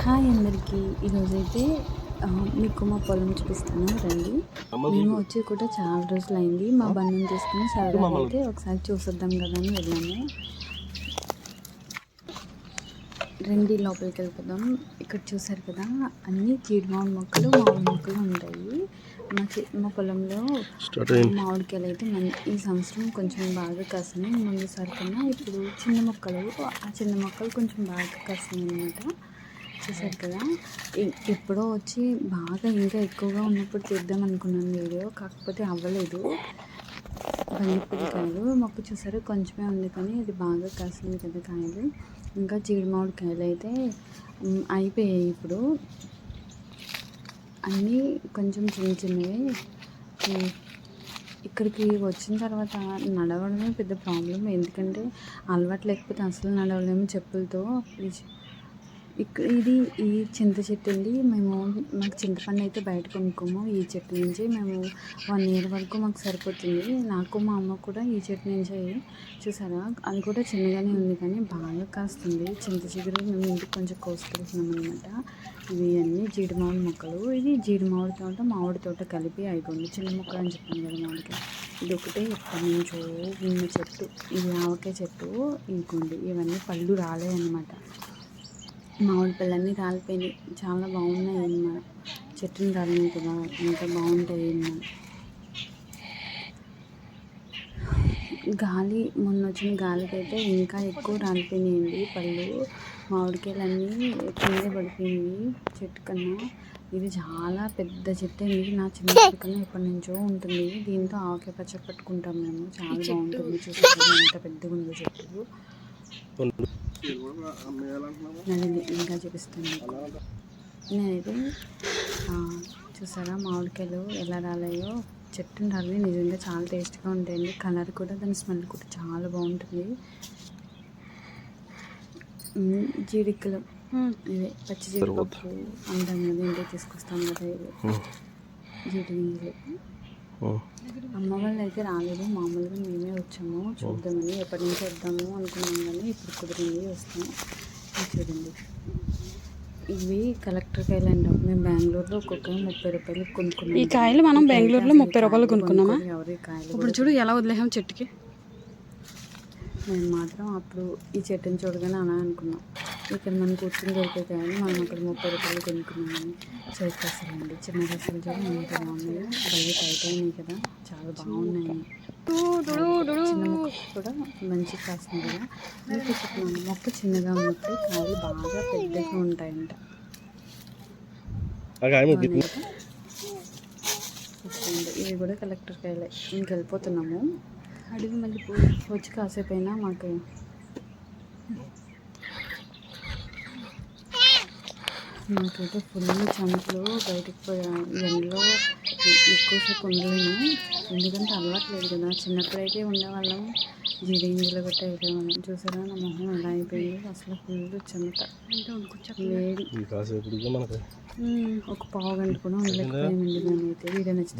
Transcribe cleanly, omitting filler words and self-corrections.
Hi అందరికీ. ఈరోజైతే మీకు మా పొలం చూపిస్తాను రండి. మేము వచ్చి కూడా చాలా రోజులైంది. మా బండిని తీసుకుని సరదాగా అయితే ఒకసారి చూసొద్దాం కదా అని వెళ్ళాము. రండి లోపలికి వెళ్ళిపోదాం. ఇక్కడ చూసారు కదా అన్ని జీడిమామిడి మొక్కలు మామిడి మొక్కలు ఉంటాయి. మా పొలంలో మామిడికాయలు అయితే ఈ సంవత్సరం కొంచెం బాగా కాసినాయి. ముందుసారి కన్నా ఇప్పుడు చిన్న మొక్కలు కొంచెం బాగా కాసినాయి అన్నమాట. చూసారు కదా ఎప్పుడో వచ్చి బాగా ఇంకా ఎక్కువగా ఉన్నప్పుడు తీద్దాం అనుకున్నాను వీడియో, కాకపోతే అవ్వలేదు. బంగిపూడి కాయలు మొక్క చూసారు కొంచెమే ఉంది కానీ అది బాగా కాసింది కదా కాయలు. ఇంకా జీడిమామిడి కాయలు అయితే అయిపోయాయి. ఇప్పుడు అన్నీ కొంచెం చిన్న చిన్నవి. ఇక్కడికి వచ్చిన తర్వాత నడవడమే పెద్ద ప్రాబ్లం, ఎందుకంటే అలవాటు లేకపోతే అసలు నడవలేము చెప్పులతో. ఈ చింత చెట్టు అండి. మాకు చింతపండు అయితే బయట కొనుక్కోము. ఈ చెట్టు నుంచి మేము 1 ఇయర్ వరకు మాకు సరిపోతుంది. నాకు మా అమ్మ కూడా ఈ చెట్టు నుంచి చూసారా, అది కూడా చిన్నగానే ఉంది కానీ బాగా కాస్తుంది. చింత చిగురు మేము ఇంటికి కొంచెం కోసుకెళ్తున్నాం అనమాట. ఇవి అన్నీ జీడిమామిడి మొక్కలు. ఇది జీడిమామిడి తోట మామిడి తోట కలిపి అయిపోయింది. చిన్న మొక్కలు అని చెప్పాను కదా మామిడికాయ. ఇది ఒకటే ఎప్పటి నుంచో ఉన్న చెట్టు. ఇది ఆవకాయ చెట్టు. ఇంకోండి ఇవన్నీ పళ్ళు రాలే అన్నమాట. మామిడి పళ్ళన్నీ రాలిపోయినాయి. చాలా బాగున్నాయి అన్నమాట. చెట్టుని రాలినాయి కదా ఎంత బాగుంటాయి అన్నమాట. మొన్న వచ్చిన గాలికి అయితే ఇంకా ఎక్కువ రాలిపోయినాయండి పళ్ళు. మామిడికాయలన్నీ కింద పడిపోయినాయి చెట్టు కన్నా. ఇది చాలా పెద్ద చెట్టు అండి. నా చిన్నప్పటి కన్నా ఎప్పటి నుంచో ఉంటుంది. దీంతో ఆవకాయ పచ్చడి పట్టుకుంటాం మేము. చాలా బాగుంటుంది. చూసారు ఎంత పెద్దగా ఉందో చెట్టు. ఇంకా చూపిస్తాను మీకు. నేనైతే చూసారా మామిడికాయలు ఎలా రాలాయో. చెట్టుని రాలి నిజంగా చాలా టేస్ట్గా ఉంటాయండి. కలర్ కూడా దాని స్మెల్ కూడా చాలా బాగుంటుంది. జీడిక్కలు ఇదే పచ్చి జీడిపప్పు అంటాం కదా, ఇంటికి తీసుకొస్తాం కదా, ఇవి జీడి గింజలు. అమ్మ వాళ్ళు అయితే రాలేదు, మామూలుగా మేమే వచ్చాము చూద్దామని. ఎప్పటి నుంచి వద్దాము అనుకున్నాం కానీ ఇప్పుడు కుదిరింది వస్తాము. చూడండి ఇవి కలెక్టర్ కాయలు అంటాం. మేము బెంగళూరులో ఒక్కొక్క 30 రూపాయలు కొనుక్కున్నాం. ఈ కాయలు మనం బెంగళూరులో 30 రూపాయలు కొనుక్కున్నామా? ఎవరి కాయలు ఇప్పుడు చూడు ఎలా వదిలేసాం చెట్టుకి. మేము మాత్రం అప్పుడు ఈ చెట్టుని చూడగానే అలా అనుకున్నాం, ఇక్కడ మనం కూర్చొని దొరికే కాయలు మనం అక్కడ 30 రూపాయలు కొనుక్కున్నామని. చేతి రసాలండి, చిన్న రసాలు చూడండి ఎంత బాగున్నాయో. బయట టైట్ అయినాయి కదా, చాలా బాగున్నాయి. చిన్న మొక్క కూడా మంచిగా కాస్తుంది కదా. మీకు చెప్తున్నాను, మొక్క చిన్నగా ఉన్నప్పుడు కాయలు బాగా పెద్దగా ఉంటాయంట. ఇవి కూడా కలెక్టర్ కాయలే. ఇంకెళ్ళిపోతున్నాము అడిగి. మళ్ళీ వచ్చి కాసేపు అయినా నాకైతే ఫుల్ చెమటలు. బయటకు పోయా ఎండలో ఎక్కువసేపు ఉండలేము, ఎందుకంటే అలవాట్లేదు కదా. చిన్నప్పుడైతే ఉండేవాళ్ళం, జీడి గింజలు గట్ట వెళ్ళేవాళ్ళం. చూసారా నా మొహం ఎలా అయిపోయింది, అసలు ఫుల్ చెమట, వేడి. ఒక 1/2 గంట కూడా ఉండలేకపోయామండి మేమైతే. వీడియో నచ్చితే